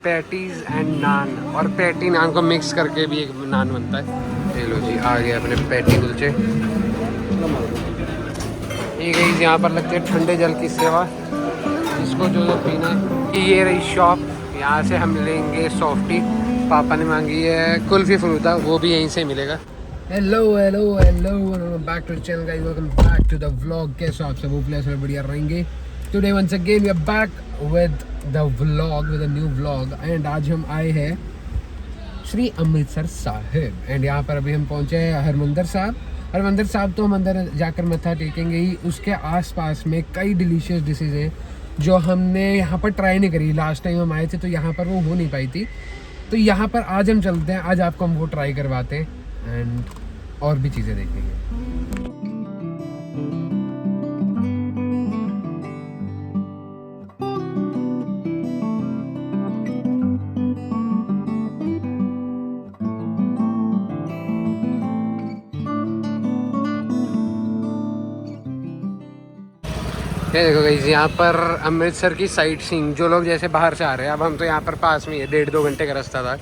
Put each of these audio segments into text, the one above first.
Patties and नान, और patty नान को mix करके भी एक नान बनता है। ये लो जी, आ गए अपने पैटी कुलचे। ये गई यहाँ पर लगती है ठंडे जल की सेवा, इसको जो पीना है। ये रही शॉप, यहाँ से हम लेंगे सॉफ्टी। पापा ने मांगी है कुल्फी फलूदा, वो भी यहीं से मिलेगा। Hello hello hello, back to the channel guys, welcome back to the vlog. कैसे आप सब? होपलेस में बढ़िया रहेंगे। Today once again we are back with the vlog, with a new vlog. And आज हम आए हैं श्री अमृतसर साहिब, एंड यहाँ पर अभी हम पहुँचे हैं हरमंदिर साहब। हरमंदिर साहब तो हम अंदर जाकर मत्था टेकेंगे ही, उसके आसपास में कई डिलीशियस डिशेज हैं जो हमने यहाँ पर ट्राई नहीं करी। लास्ट टाइम हम आए थे तो यहाँ पर वो हो नहीं पाई थी, तो यहाँ पर आज हम चलते हैं। आज आपको हम वो ट्राई करवाते हैं एंड और भी चीज़ें देखेंगे। ये देखो गाइस, यहाँ पर अमृतसर की साइट सीइंग, जो लोग जैसे बाहर से आ रहे हैं, अब हम तो यहाँ पर पास में है, 1.5-2 घंटे का रास्ता था,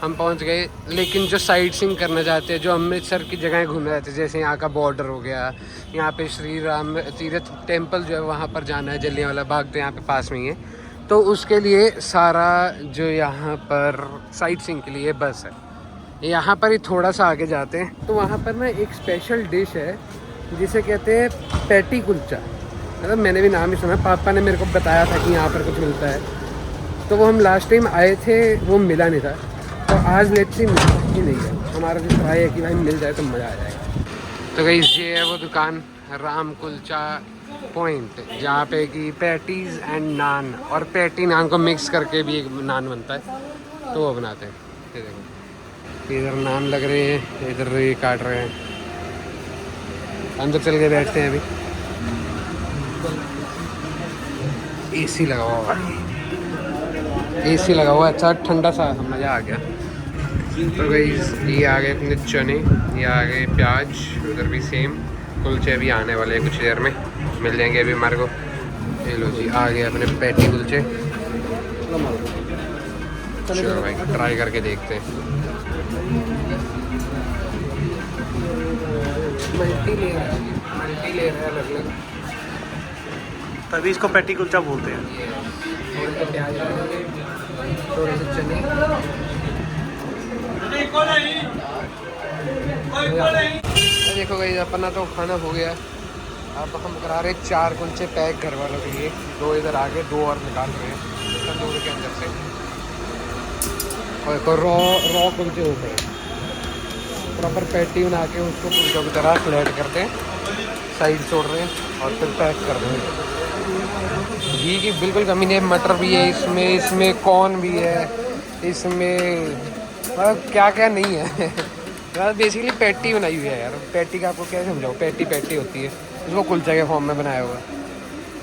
हम पहुँच गए। लेकिन जो साइट सीइंग करना चाहते हैं, जो अमृतसर की जगहें घूमना चाहते हैं, जैसे यहाँ का बॉर्डर हो गया, यहाँ पे श्री राम तीर्थ टेम्पल जो है वहाँ पर जाना है, जलियांवाला बाग तो यहाँ पे पास में ही है, तो उसके लिए सारा जो यहाँ पर साइट सीइंग के लिए बस है। यहाँ पर ही थोड़ा सा आगे जाते हैं तो वहाँ पर ना एक स्पेशल डिश है जिसे कहते हैं पैटी कुलचा। मतलब मैंने भी नाम ही सुना, पापा ने मेरे को बताया था कि यहाँ पर कुछ मिलता है, तो वो हम लास्ट टाइम आए थे, वो मिला नहीं था, तो आज लेते ही नहीं है। हमारा जो ट्राई है कि भाई मिल जाए तो मज़ा आ जाएगा। तो गाइस, ये है वो दुकान राम कुलचा पॉइंट, जहाँ पे कि पैटीज एंड नान, और पैटी नान को मिक्स करके भी एक नान बनता है, तो वो बनाते हैं। ये देखो, इधर नान लग रहे हैं, इधर ये काट रहे हैं। अंदर चल के बैठते हैं। अभी एसी लगा हुआ है, एसी लगा हुआ है, अच्छा ठंडा सा मज़ा आ गया। तो गाइस, ये आ गए अपने चने, ये आ गए प्याज, उधर भी सेम। कुलचे भी आने वाले हैं कुछ देर में, मिल जाएंगे अभी हमारे को। ये लो जी, आ गए अपने पैटी कुलचे। चलो भाई, ट्राई करके देखते हैं। मल्टी ले रहा है अलग-अलग, तभी इसको पैटी कुलचा बोलते हैं। थोड़े से प्याज डालेंगे, थोड़े से चने। देखो भाई, अपना तो खाना हो गया। अब हम करा रहे 4 कुलचे पैक घर वालों के लिए। 2 इधर आगे, 2 और निकाल रहे हैं तंदूर के अंदर से। और एक रॉ कुलचे हो गए, प्रॉपर पैटी बना के उसको कुलचों की तरह फ्लैट करते हैं, साइड छोड़ रहे हैं और फिर पैक कर रहे हैं। घी की बिल्कुल कमी नहीं है, मटर भी है इसमें कॉर्न भी है, इसमें मतलब क्या क्या नहीं है। यार बेसिकली पैटी बनाई हुई है यार। पैटी का आपको क्या समझाओ, पैटी होती है, इसको कुलचा के फॉर्म में बनाया हुआ है।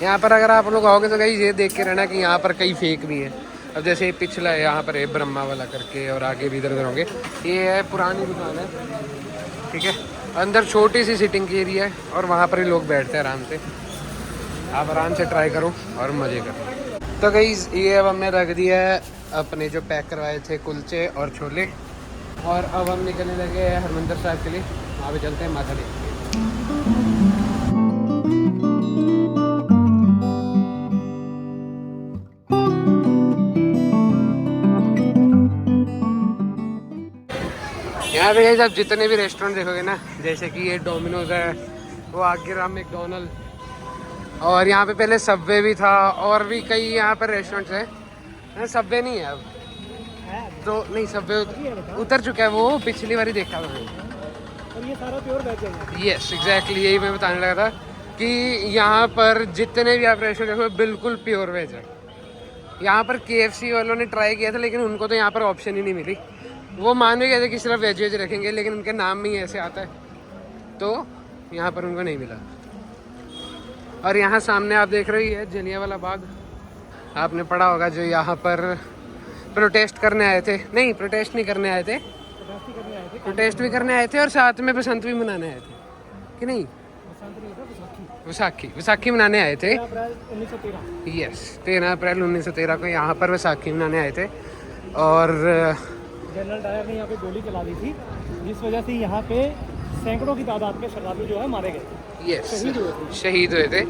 यहाँ पर अगर आप लोग आओगे तो कहीं ये देख के रहना कि यहाँ पर कई फेक भी है। अब जैसे पिछला है यहाँ पर है ब्रह्मा वाला करके, और आगे भी इधर उधर होंगे। ये है पुरानी दुकान है, ठीक है। अंदर छोटी सी सिटिंग की एरिया है और वहाँ पर ही लोग बैठते हैं आराम से। आप आराम से ट्राई करो और मज़े करो। तो गाइस, ये अब हमने रख दिया है अपने जो पैक करवाए थे कुलचे और छोले, और अब हम निकलने लगे हैं हरमंदिर साहब के लिए। वहाँ पे चलते हैं, माथा टेकते हैं। यहाँ पे गाइस आप जितने भी रेस्टोरेंट देखोगे ना, जैसे कि ये डोमिनोज है, वो आगे राम मैकडोनल्ड, और यहाँ पे पहले सबवे भी था, और भी कई यहाँ पर रेस्टोरेंट्स हैं। सबवे नहीं है अब तो, नहीं सबवे उतर चुका है, वो पिछली बार ही देखा था मैंने। और ये सारा प्योर वेज है। यस एग्जैक्टली, यही मैं बताने लगा था कि यहाँ पर जितने भी आप रेस्टोरेंट देखो बिल्कुल प्योर वेज है। यहाँ पर KFC वालों ने ट्राई किया था, लेकिन उनको तो यहाँ पर ऑप्शन ही नहीं मिली। वो मान भी गए थे कि सिर्फ वेज रखेंगे, लेकिन उनके नाम में ही ऐसे आता है, तो यहाँ पर उनको नहीं मिला। और यहाँ सामने आप देख रही है जलियांवाला बाग, आपने पढ़ा होगा, जो यहाँ पर प्रोटेस्ट करने आए थे। नहीं, प्रोटेस्ट नहीं करने आए थे, प्रोटेस्ट भी करने आए थे और साथ में बसंत भी मनाने आए थे, कि नहीं? विसाखी मनाने आए थे। 1913 यस, 13 अप्रैल 1913 को यहाँ पर विसाखी मनाने आए थे। और जनरल डायर ने यहाँ पे गोली चला दी थी, जिस वजह से यहाँ पे सैकड़ों की तादाद में श्रद्धालु जो है मारे गए। यस, शहीद शहीद हुए थे।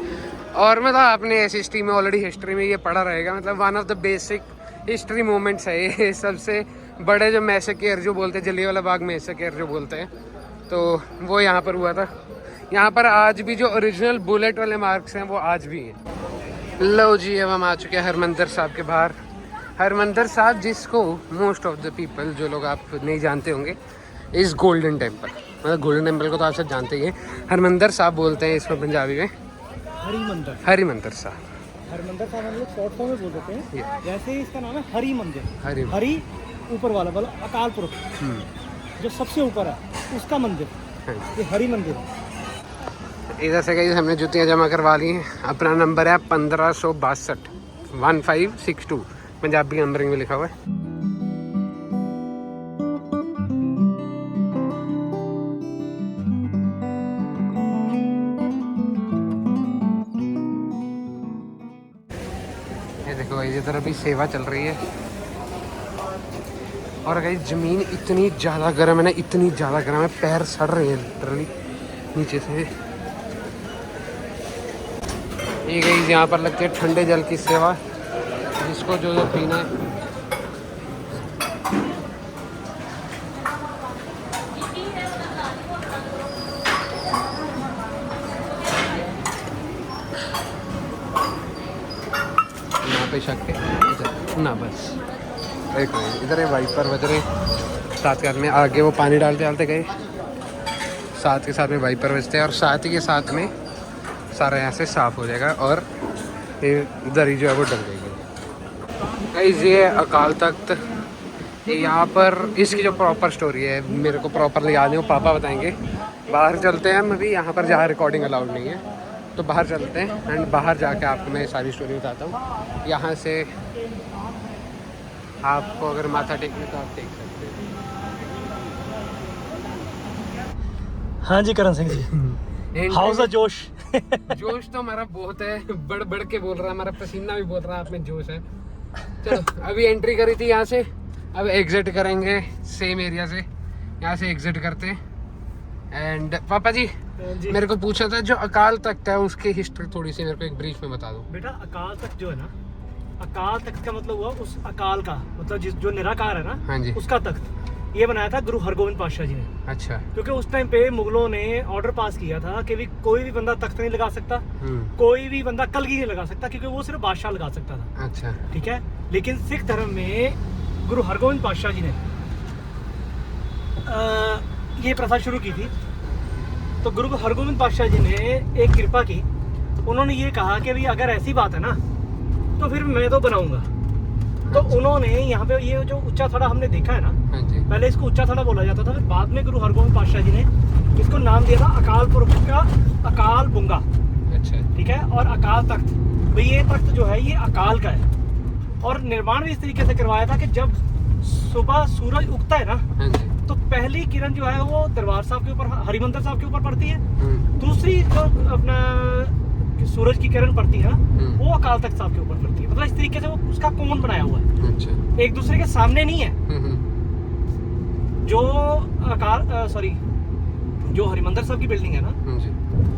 और मतलब आपने SST में ऑलरेडी हिस्ट्री में ये पढ़ा रहेगा, मतलब one of the basic history moments है ये। सबसे बड़े जो मैसेकेयर जो बोलते हैं, जलियांवाला बाग मैसेकेयर जो बोलते हैं, तो वो यहाँ पर हुआ था। यहाँ पर आज भी जो ओरिजिनल बुलेट वाले मार्क्स हैं वो आज भी हैं। लो जी, अब हम आ चुके हैं हरमंदिर साहब के बाहर। हरमंदिर साहब, जिसको मोस्ट ऑफ द पीपल, जो लोग आप नहीं जानते होंगे, इस गोल्डन टेम्पल, मतलब गोल्डन टेम्पल को तो आप सब जानते ही हैं, हरमंदिर साहब बोलते हैं इसको पंजाबी में। हरिमंदिर, हरिमंदिर साहब, हरिमंदिर साहब हम लोग शॉर्ट फॉर्म में बोल देते हैं। जैसे इसका नाम है हरि मंदिर, हरि ऊपर वाला, मतलब अकाल पुरुष जो सबसे ऊपर है उसका मंदिर, ये हरि मंदिर है। इधर से गई हमने जुतियाँ जमा करवा ली हैं। अपना नंबर है 1562 1562, पंजाबी नंबरिंग में लिखा हुआ है। ये देखो भाई, इधर अभी सेवा चल रही है। और भाई ज़मीन इतनी ज़्यादा गर्म है ना, इतनी ज़्यादा गर्म है, पैर सड़ रहे हैं लिटरली नीचे से। ये गई यहाँ पर लगती है ठंडे जल की सेवा, जिसको जो जो पीना है। यहाँ पे शक है ना, बस एक इधर है वाइपर बज रहे, साथ के साथ में आगे वो पानी डालते डालते गए, साथ के साथ में वाइपर बजते हैं, और साथ ही के साथ में सारा यहाँ से साफ़ हो जाएगा और ये दरी जो है वो डल जाएगी। गाइस, ये अकाल तख्त, यहाँ पर इसकी जो प्रॉपर स्टोरी है मेरे को प्रॉपरली याद नहीं, वो पापा बताएंगे। बाहर चलते हैं हम अभी, यहाँ पर जहाँ रिकॉर्डिंग अलाउड नहीं है, तो बाहर चलते हैं एंड बाहर जाके आपको मैं सारी स्टोरी बताता हूँ। यहाँ से आपको अगर माथा टेकने तो आप टेक सकते हैं। हाँ जी करण सिंह जी, हाउस ऑफ जोश। जोश तो हमारा बहुत है, बढ़ बढ़ के बोल रहा है, हमारा पसीना भी बोल रहा है, आप में जोश है। चलो, अभी एंट्री करी थी यहाँ से, अब एग्जिट करेंगे सेम एरिया से। यहाँ से एग्जिट करते हैं। एंड पापा जी, मेरे को पूछा था जो अकाल तख्त है उसकी हिस्ट्री थोड़ी सी मेरे को एक ब्रीफ में बता दो। बेटा, अकाल तख्त जो है ना, अकाल तख्त का मतलब हुआ उस अकाल का, मतलब जो निराकार है ना, हाँ जी, उसका तख्त। ये बनाया था गुरु हरगोविंद पातशाह जी ने। अच्छा। क्योंकि उस टाइम पे मुगलों ने ऑर्डर पास किया था कि कोई भी बंदा तख्त नहीं लगा सकता, कोई भी बंदा कलगी नहीं लगा सकता, क्योंकि वो सिर्फ बादशाह लगा सकता था। अच्छा, ठीक है। लेकिन सिख धर्म में गुरु हरगोविंद पातशाह जी ने ये प्रथा शुरू की थी। तो गुरु हरगोविंद पातशाह जी ने एक कृपा की, उन्होंने ये कहा कि भाई अगर ऐसी बात है ना तो फिर मैं तो बनाऊंगा। तो उन्होंने यहाँ पे ये जो उच्चा थड़ा हमने देखा है ना, पहले इसको उच्चा थड़ा बोला जाता था, फिर बाद में गुरु हरगोविंद पातशाह जी ने इसको नाम दिया था अकाल पुरख का अकाल बुंगा। अच्छा, ठीक है। और अकाल तख्त, भाई ये तख्त जो है ये अकाल का है, और निर्माण भी इस तरीके से करवाया था कि जब सुबह सूरज उगता है ना, तो पहली किरण जो है वो दरबार साहब के ऊपर, हरिमंदिर साहब के ऊपर पड़ती है, दूसरी जो अपना सूरज की किरण पड़ती है वो अकाल तख्त साहब के ऊपर पड़ती है। मतलब इस तरीके से वो उसका कोण बनाया हुआ है। अच्छा। एक दूसरे के सामने नहीं है। जो जो हरिमंदिर साहब की बिल्डिंग है ना,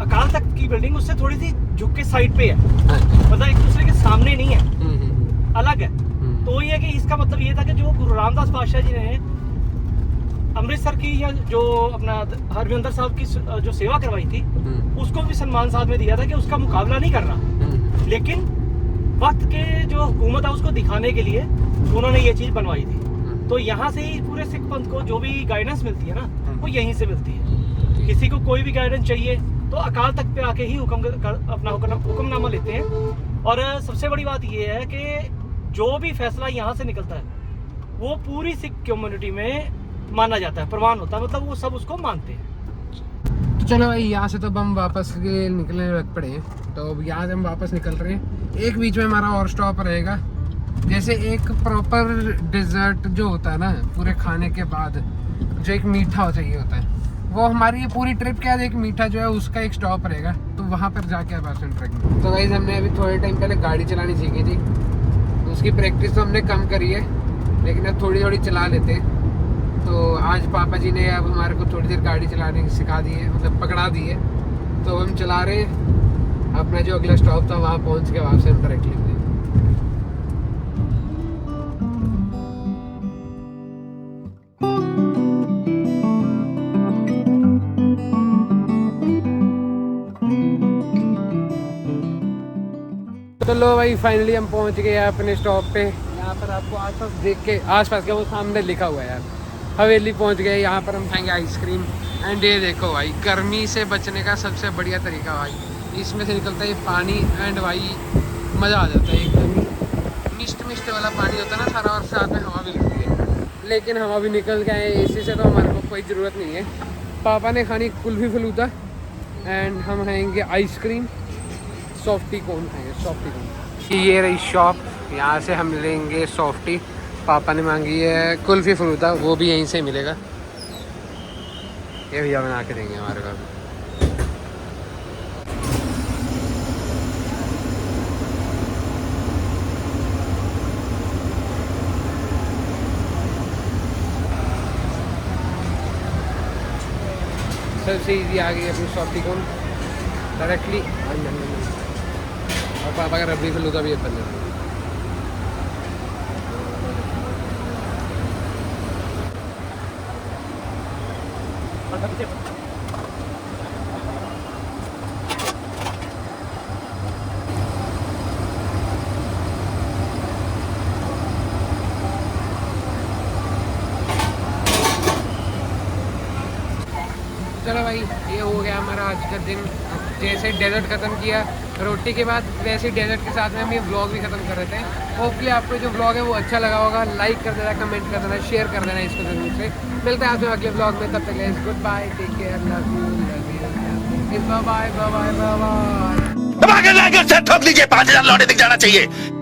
अकाल तख्त की बिल्डिंग उससे थोड़ी सी झुक के साइड पे है, मतलब एक दूसरे के सामने नहीं है, अलग है। तो ये है कि इसका मतलब ये था कि जो गुरु रामदास पातशाह जी ने अमृतसर की या जो अपना हरमंदिर साहब की जो सेवा करवाई थी, उसको भी सम्मान साथ में दिया था कि उसका मुकाबला नहीं कर रहा, लेकिन वक्त के जो हुकूमत है उसको दिखाने के लिए उन्होंने ये चीज़ बनवाई थी। तो यहाँ से ही पूरे सिख पंथ को जो भी गाइडेंस मिलती है ना, वो यहीं से मिलती है। किसी को कोई भी गाइडेंस चाहिए तो अकाल तख्त पे आके ही अपना हुक्मनामा लेते हैं। और सबसे बड़ी बात ये है कि जो भी फैसला यहाँ से निकलता है वो पूरी सिख कम्युनिटी में माना जाता है, प्रमाण होता है, मतलब वो सब उसको मानते हैं। तो चलो भाई, यहाँ से तो हम वापस निकलने लग पड़े हैं। तो यहाँ से हम वापस निकल रहे हैं। एक बीच में हमारा और स्टॉप रहेगा। जैसे एक प्रॉपर डिज़र्ट जो होता है ना पूरे खाने के बाद, जो एक मीठा चाहिए होता है, वो हमारी ये पूरी ट्रिप के बाद एक मीठा जो है उसका एक स्टॉप रहेगा, तो वहाँ पर जाके अब आसन ट्रैकिंग। तो गाइस हमने अभी थोड़े टाइम पहले गाड़ी चलानी सीखी थी, उसकी प्रैक्टिस तो हमने कम करी है, लेकिन अब थोड़ी थोड़ी चला लेते हैं। तो आज पापा जी ने अब हमारे को थोड़ी देर गाड़ी चलाने सिखा दी है, मतलब पकड़ा दी है, तो हम चला रहे हैं। अपना जो अगला स्टॉप था वहाँ पहुँच के वहाँ से हम डायरेक्ट लेंगे। तो लो भाई फाइनली हम पहुंच गए अपने स्टॉप पे। यहाँ पर आपको आसपास देख के, आसपास का वो सामने लिखा हुआ है यार, हवेली पहुंच गए। यहाँ पर हम खाएंगे आइसक्रीम। एंड ये देखो भाई, गर्मी से बचने का सबसे बढ़िया तरीका भाई, इसमें से निकलता है पानी। एंड भाई मज़ा आ जाता है एकदम, मिस्ट मिस्ट वाला पानी होता है ना सारा, और साथ में हवा भी लगती है। लेकिन हवा भी निकल गए एसी से, तो हमारे को कोई ज़रूरत नहीं है। पापा ने खानी कुल्फी फलूदा एंड हम खाएंगे आइसक्रीम, सॉफ्टी कौन खाएंगे, सॉफ्टी कौन। ये रही शॉप, यहाँ से हम लेंगे सॉफ्टी। पापा ने मांगी है कुल्फी फलूदा, वो भी यहीं से मिलेगा। ये भैया बना के देंगे हमारे को। सबसे ईजी आ गई अपनी सॉफ्टी कौन डायरेक्टली, और पापा का रबड़ी फलूदा भी बन जाता है। चलो भाई, ये हो गया हमारा आज का दिन। जैसे डेजर्ट ख़त्म किया रोटी के बाद, वैसे डेजर्ट के साथ में हम ये व्लॉग भी ख़त्म कर रहे थे। होपफुली आपको जो व्लॉग है वो अच्छा लगा होगा। लाइक कर देना, कमेंट कर देना, शेयर कर देना इसको जरूर से। मिलते हैं आपसे अगले व्लॉग में, तब तक goodbye, take care, love you, bye bye bye bye bye. ठोक लीजिए, 5,000 लौटे दिख जाना चाहिए।